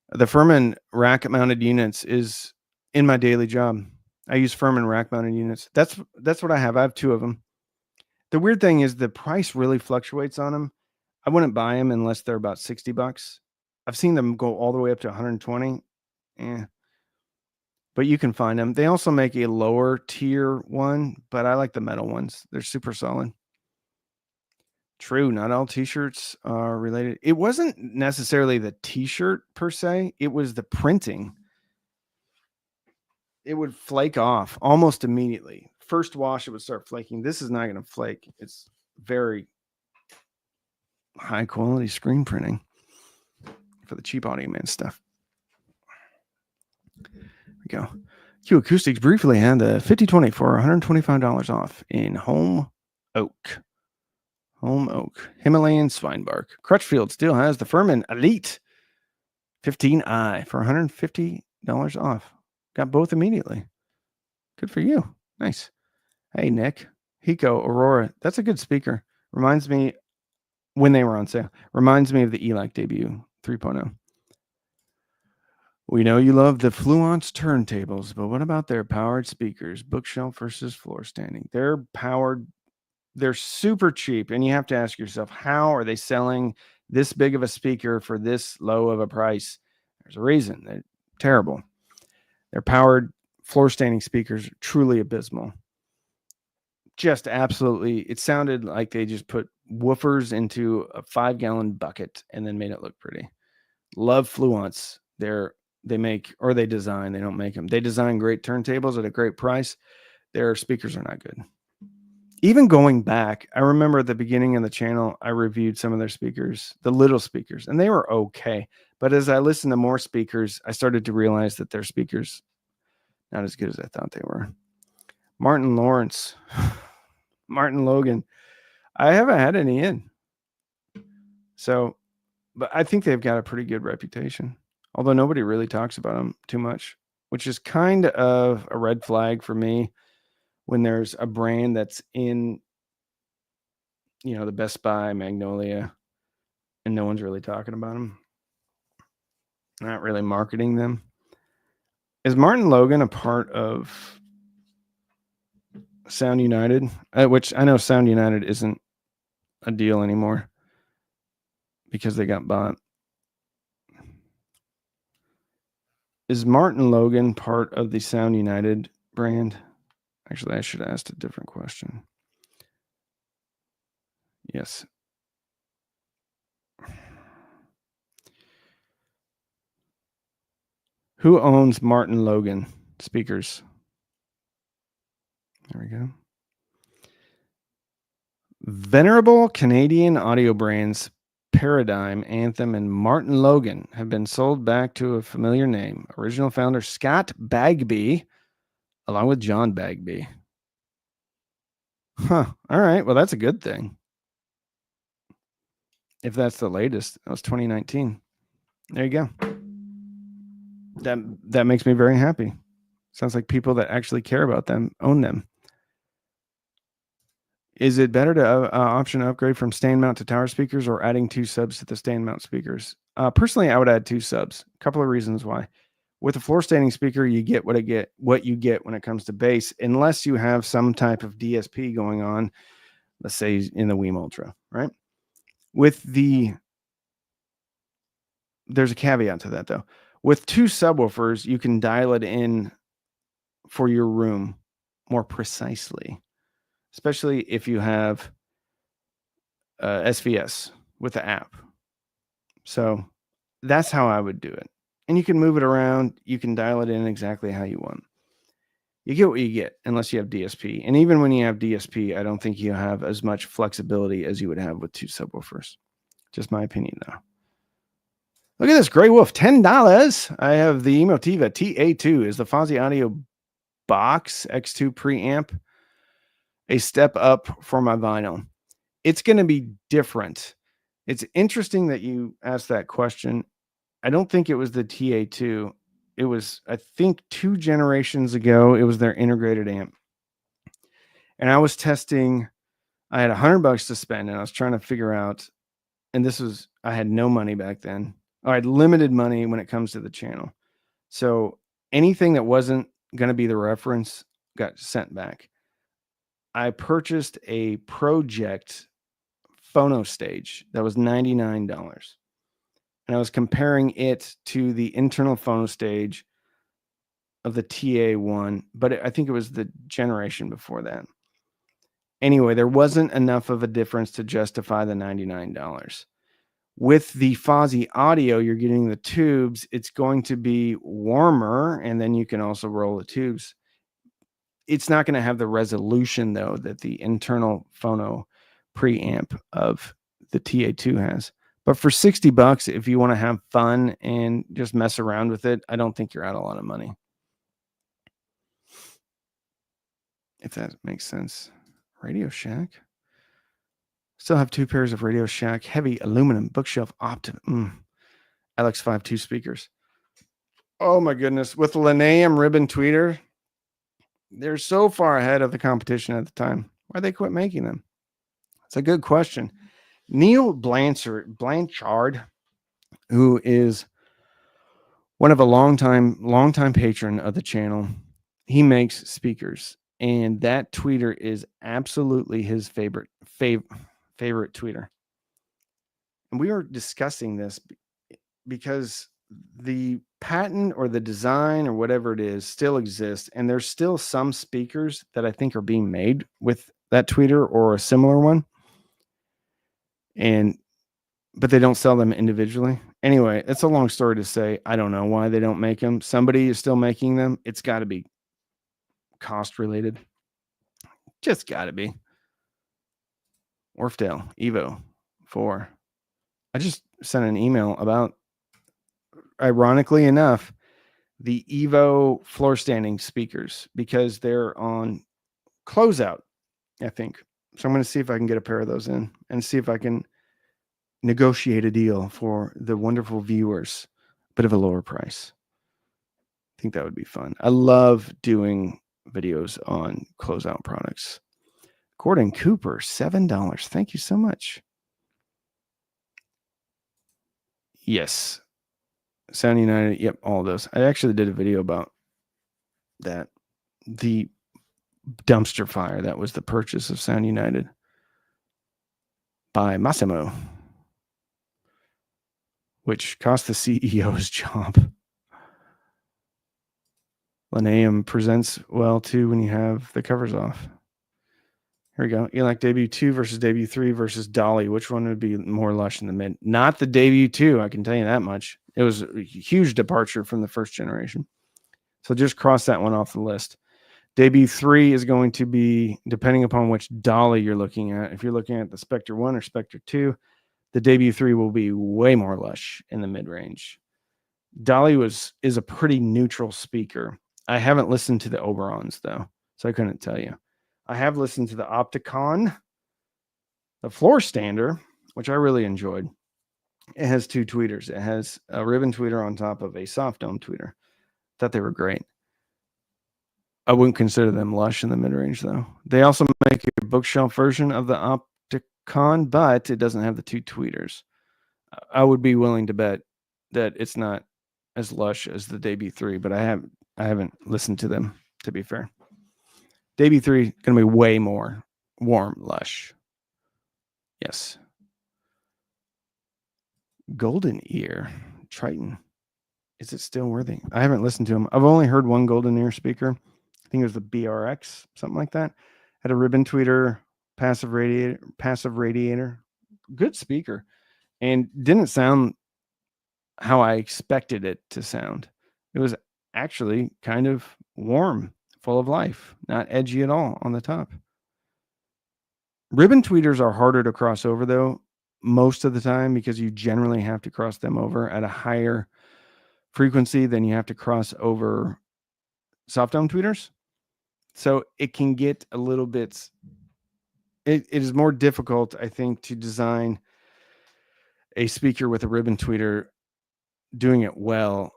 The Furman rack-mounted units is in my daily job. I use Furman rack-mounted units. That's what I have. I have 2 of them. The weird thing is the price really fluctuates on them. I wouldn't buy them unless they're about $60. I've seen them go all the way up to 120. But you can find them. They also make a lower tier one, but I like the metal ones. They're super solid. True, not all t-shirts are related. It wasn't necessarily the t-shirt per se. It was the printing. It would flake off almost immediately. First wash, it would start flaking. This is not going to flake. It's very high quality screen printing for the cheap Audio Man stuff. There we go. Q Acoustics briefly had the 5020 for $125 off in Home Oak. Himalayan Swinebark. Crutchfield still has the Furman Elite 15i for $150 off. Got both immediately. Good for you. Nice. Hey, Nick. Hiko Aurora. That's a good speaker. Reminds me, when they were on sale, reminds me of the ELAC debut 3.0. We know you love the Fluence turntables, but what about their powered speakers? Bookshelf versus floor standing. They're powered. They're super cheap, and you have to ask yourself, how are they selling this big of a speaker for this low of a price? There's a reason. They're terrible. Their powered floor standing speakers are truly abysmal. Just absolutely. It sounded like they just put woofers into a 5-gallon bucket and then made it look pretty. Love Fluence. They make, or they design, they don't make them. They design great turntables at a great price. Their speakers are not good. Even going back, I remember at the beginning of the channel, I reviewed some of their speakers, the little speakers, and they were okay. But as I listened to more speakers, I started to realize that their speakers not as good as I thought they were. Martin Lawrence, Martin Logan. I haven't had any in. So, but I think they've got a pretty good reputation, although nobody really talks about them too much, which is kind of a red flag for me. When there's a brand that's in, the Best Buy, Magnolia, and no one's really talking about them, not really marketing them. Is Martin Logan a part of Sound United? Which I know Sound United isn't a deal anymore because they got bought. Is Martin Logan part of the Sound United brand? Actually, I should have asked a different question. Yes. Who owns Martin Logan speakers? There we go. Venerable Canadian audio brands Paradigm, Anthem, and Martin Logan have been sold back to a familiar name. Original founder Scott Bagby, along with John Bagby. Huh. All right. Well, that's a good thing. If that's the latest, that was 2019. There you go. That makes me very happy. Sounds like people that actually care about them own them. Is it better to option upgrade from stand mount to tower speakers or adding 2 subs to the stand mount speakers? Personally, I would add 2 subs. A couple of reasons why. With a floor standing speaker, you get what you get when it comes to bass, unless you have some type of DSP going on, let's say in the Weem Ultra, right? There's a caveat to that though. With 2 subwoofers, you can dial it in for your room more precisely, especially if you have SVS with the app. So that's how I would do it. And you can move it around. You can dial it in exactly how you want. You get what you get unless you have DSP. And even when you have DSP, I don't think you have as much flexibility as you would have with 2 subwoofers. Just my opinion, though. Look at this Grey Wolf, $10. I have the Emotiva TA2 is the Fozzy Audio Box X2 preamp, a step up for my vinyl. It's going to be different. It's interesting that you asked that question. I don't think it was the TA2. It was, I think, 2 generations ago. It was their integrated amp. And I was testing, I had $100 to spend, and I was trying to figure out, and I had no money back then. I had limited money when it comes to the channel. So anything that wasn't going to be the reference got sent back. I purchased a Project phono stage that was $99. And I was comparing it to the internal phono stage of the TA1, but I think it was the generation before that. Anyway, there wasn't enough of a difference to justify the $99. With the Fozzy Audio, you're getting the tubes. It's going to be warmer, and then you can also roll the tubes. It's not going to have the resolution, though, that the internal phono preamp of the TA2 has. But for $60, if you want to have fun and just mess around with it, I don't think you're out a lot of money. If that makes sense. Radio Shack. Still have 2 pairs of Radio Shack heavy aluminum bookshelf LX52 speakers. Oh my goodness. With the Lineam ribbon tweeter, they're so far ahead of the competition at the time. Why'd they quit making them? It's a good question. Neil Blanchard, who is one of a longtime patron of the channel, he makes speakers, and that tweeter is absolutely his favorite tweeter. And we were discussing this because the patent or the design or whatever it is still exists, and there's still some speakers that I think are being made with that tweeter or a similar one, but they don't sell them individually. Anyway, it's a long story to say. I don't know why they don't make them. Somebody is still making them. It's got to be cost related. Just got to be. Orfdale Evo 4. I just sent an email about, ironically enough, the Evo floor standing speakers, because they're on closeout, I think. So I'm going to see if I can get a pair of those in and see if I can negotiate a deal for the wonderful viewers, a bit of a lower price. I think that would be fun. I love doing videos on closeout products. Gordon Cooper, $7. Thank you so much. Yes. Sound United. Yep, all those. I actually did a video about that. The dumpster fire that was the purchase of Sound United by Massimo, which cost the CEO's job. Lineam presents well too when you have the covers off. Here we go. ELAC debut 2 versus debut 3 versus Dolly. Which one would be more lush in the mid? Not the debut 2. I can tell you that much. It was a huge departure from the first generation. So just cross that one off the list. Debut 3 is going to be, depending upon which Dolly you're looking at. If you're looking at the Spectre 1 or Spectre 2, the debut 3 will be way more lush in the mid-range. Dolly is a pretty neutral speaker. I haven't listened to the Oberons, though, so I couldn't tell you. I have listened to the Opticon, the floor stander, which I really enjoyed. It has 2 tweeters. It has a ribbon tweeter on top of a soft dome tweeter. Thought they were great. I wouldn't consider them lush in the mid-range, though. They also make a bookshelf version of the Opticon, but it doesn't have the 2 tweeters. I would be willing to bet that it's not as lush as the debut 3, but I haven't listened to them, to be fair. Debut 3 going to be way more warm, lush. Yes. Golden Ear Triton. Is it still worthy? I haven't listened to them. I've only heard one Golden Ear speaker. I think it was the BRX, something like that. Had a ribbon tweeter, passive radiator. Good speaker. And didn't sound how I expected it to sound. It was actually kind of warm, full of life, not edgy at all on the top. Ribbon tweeters are harder to cross over, though, most of the time, because you generally have to cross them over at a higher frequency than you have to cross over soft dome tweeters. So it can get a little bit, it is more difficult, I think, to design a speaker with a ribbon tweeter doing it well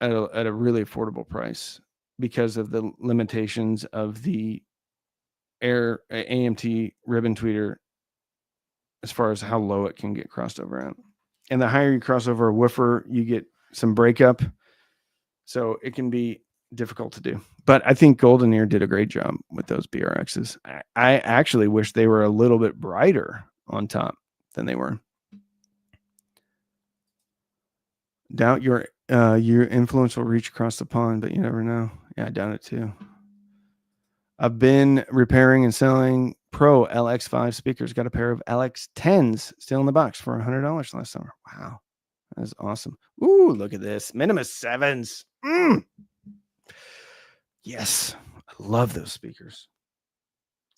at a really affordable price because of the limitations of the Air AMT ribbon tweeter as far as how low it can get crossed over at. And the higher you cross over a woofer, you get some breakup. So it can be difficult to do. But I think Golden Ear did a great job with those BRXs. I actually wish they were a little bit brighter on top than they were. Doubt your influence will reach across the pond, but you never know. Yeah, I doubt it too. I've been repairing and selling Pro LX5 speakers. Got a pair of LX10s still in the box for $100 last summer. Wow, that's awesome. Ooh, look at this. Minimus 7s. Yes, I love those speakers.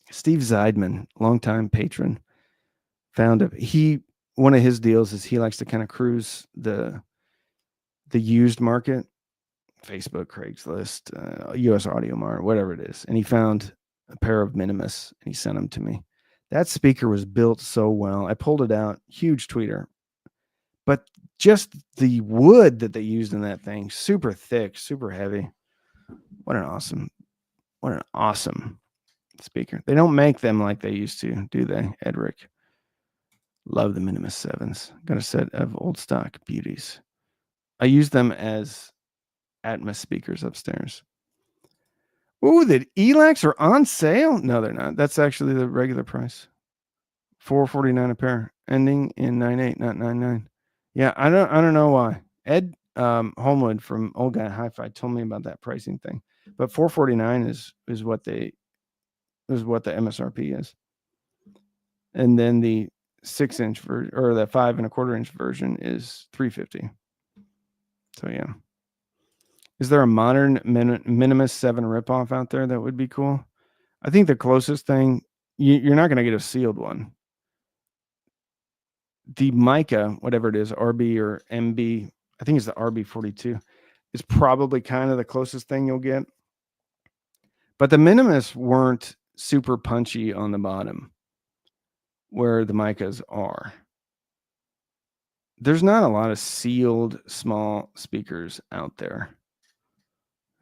Steve Zeidman, longtime patron, found one of his deals is he likes to kind of cruise the used market, Facebook, Craigslist, US Audio Mart, whatever it is. And he found a pair of Minimus and he sent them to me. That speaker was built so well. I pulled it out, huge tweeter, but just the wood that they used in that thing, super thick, super heavy. What an awesome speaker. They don't make them like they used to, do they, Edric? Love the Minimus 7s. Got a set of old stock beauties. I use them as Atmos speakers upstairs. Ooh, the ELACs are on sale? No, they're not. That's actually the regular price. $449 a pair, ending in 98, not 99. Yeah, I don't know why. Ed Homewood from Old Guy Hi-Fi told me about that pricing thing. But $449 is what the MSRP is. And then the 6-inch version or the 5 1/4 inch version is $350. So yeah. Is there a modern Minimus 7 ripoff out there that would be cool? I think the closest thing, you're not going to get a sealed one. The mica, whatever it is, RB or MB, I think it's the RB42, is probably kind of the closest thing you'll get. But the Minimus weren't super punchy on the bottom where the micas are. There's not a lot of sealed small speakers out there.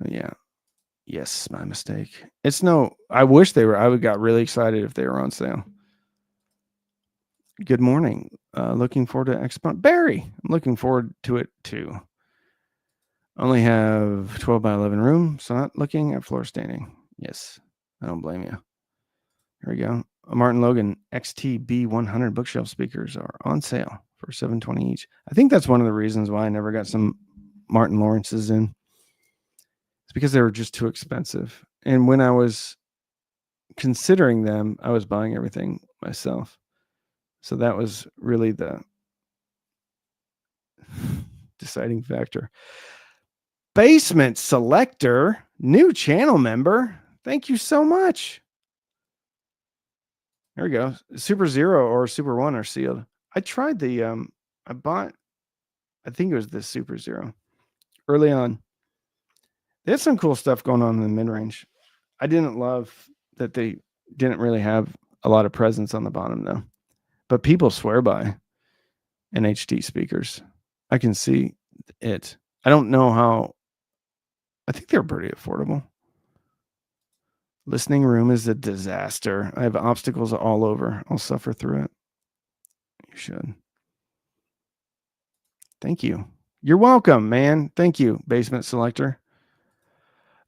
Yeah. Yes, my mistake. I wish they were. I would got really excited if they were on sale. Good morning. Looking forward to Expo. Barry, I'm looking forward to it too. Only have 12 by 11 room, so not looking at floor standing. Yes, I don't blame you. Here we go. Martin Logan XT B100 bookshelf speakers are on sale for $720 each. I think that's one of the reasons why I never got some Martin Lawrence's in. It's because they were just too expensive. And when I was considering them, I was buying everything myself. So that was really the deciding factor. Basement Selector, new channel member. Thank you so much. There we go. Super Zero or Super One are sealed. I tried I think it was the Super Zero early on. They had some cool stuff going on in the mid-range. I didn't love that they didn't really have a lot of presence on the bottom though. But people swear by NHD speakers. I can see it. I don't know how. I think they're pretty affordable. Listening room is a disaster. I have obstacles all over. I'll suffer through it. You should. Thank you. You're welcome, man. Thank you, Basement Selector.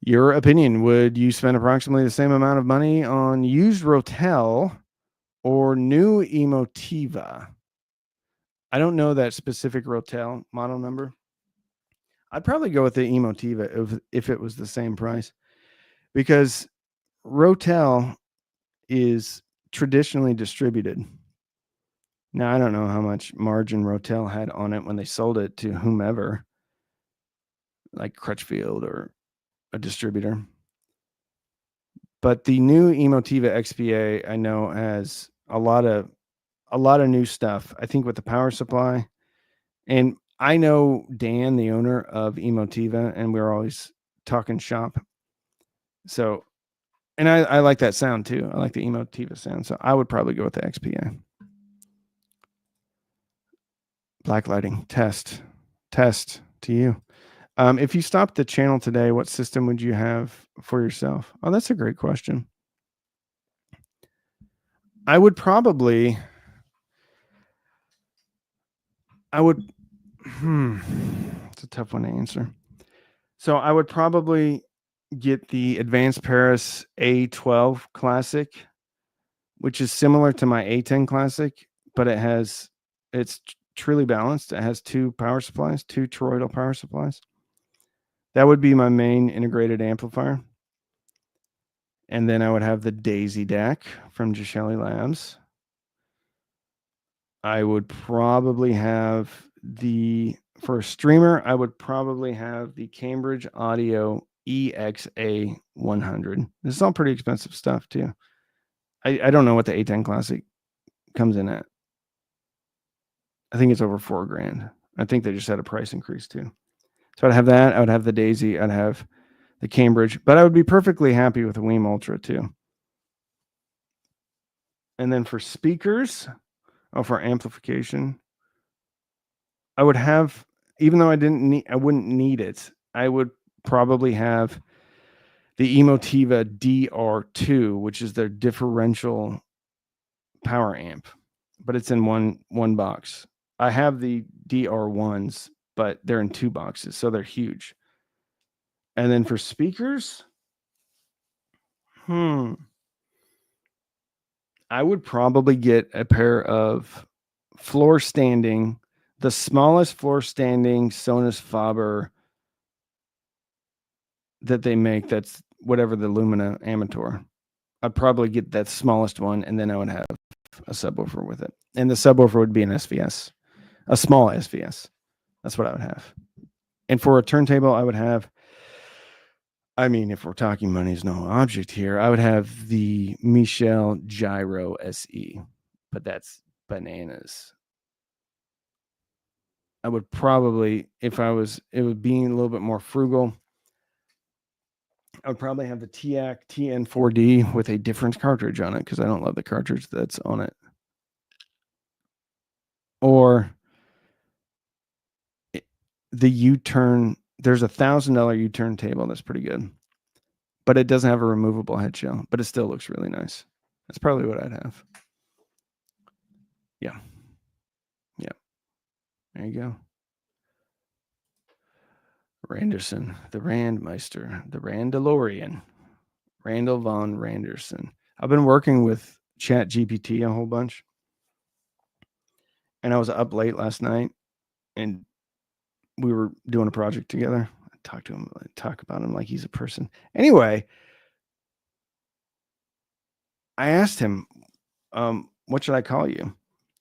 Your opinion, would you spend approximately the same amount of money on used Rotel or new Emotiva? I don't know that specific Rotel model number. I'd probably go with the Emotiva if it was the same price, because Rotel is traditionally distributed. Now, I don't know how much margin Rotel had on it when they sold it to whomever, like Crutchfield or a distributor. But the new Emotiva XPA, I know, has a lot of new stuff. I think with the power supply, and I know Dan, the owner of Emotiva, and we're always talking shop. So, and I like that sound too. I like the Emotiva sound. So I would probably go with the XPA. Black lighting test to you. If you stopped the channel today, what system would you have for yourself? Oh, that's a great question. I would probably, it's a tough one to answer. So I would probably get the Advanced Paris A12 Classic, which is similar to my A10 Classic, but it's truly balanced. It has two power supplies, two toroidal power supplies. That would be my main integrated amplifier. And then I would have the Daisy DAC from Gishelli Labs. I would probably have for a streamer, I would probably have the Cambridge Audio EXA 100. This is all pretty expensive stuff too. I don't know what the A10 Classic comes in at. I think it's over $4,000. I think they just had a price increase too. So I'd have that. I would have the Daisy. I'd have the Cambridge, but I would be perfectly happy with the Weem Ultra too. And then for speakers, for amplification, I would have, even though I wouldn't need it, I would probably have the Emotiva DR2, which is their differential power amp, but it's in one box. I have the DR1s, but they're in two boxes, so they're huge. And then for speakers, I would probably get a pair of the smallest floor standing Sonus Faber that they make. That's whatever the Lumina Amateur. I'd probably get that smallest one, and then I would have a subwoofer with it. And the subwoofer would be an SVS, a small SVS. That's what I would have. And for a turntable, I would have, I mean, if we're talking money is no object here, I would have the Michel Gyro SE, but that's bananas. I would probably, it would be a little bit more frugal, I would probably have the TIAC TN4D with a different cartridge on it, because I don't love the cartridge that's on it. Or the U-turn, there's $1,000 U-turn table that's pretty good, but it doesn't have a removable head shell, but it still looks really nice. That's probably what I'd have. Yeah. There you go. Randerson, the Randmeister, the Randalorian, Randall von Randerson. I've been working with Chat GPT a whole bunch, and I was up late last night, and we were doing a project together. I talked to him, talk about him like he's a person. Anyway, I asked him, what should I call you?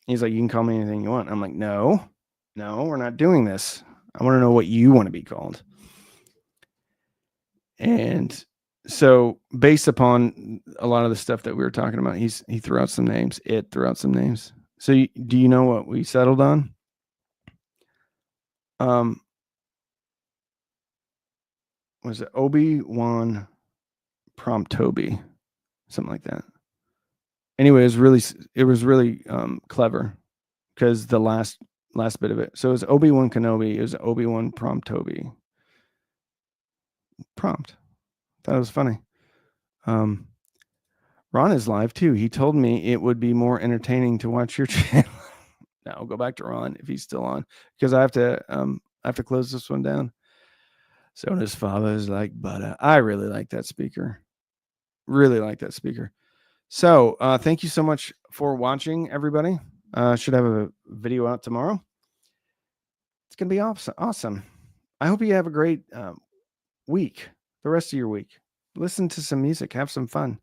He's like, you can call me anything you want. I'm like, no, we're not doing this. I want to know what you want to be called. And so based upon a lot of the stuff that we were talking about, he threw out some names. Threw out some names. So do you know what we settled on? Was it Obi-Wan Promptoby? Something like that. Anyway, it was really clever, because the last bit of it. So it was Obi-Wan Kenobi. It was Obi-Wan Promptoby. Prompt. Thought it was funny. Ron is live too. He told me it would be more entertaining to watch your channel. Now I'll go back to Ron if he's still on, because I have to close this one down. So his father is like butter. I really like that speaker. Really like that speaker. So thank you so much for watching, everybody. Should have a video out tomorrow. It's gonna be awesome. I hope you have a great week. The rest of your week. Listen to some music. Have some fun.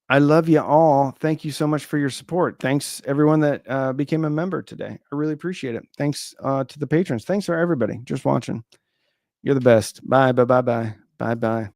I love you all. Thank you so much for your support. Thanks everyone that became a member today. I really appreciate it. Thanks to the patrons. Thanks for everybody just watching. You're the best. Bye. Bye. Bye. Bye. Bye. Bye.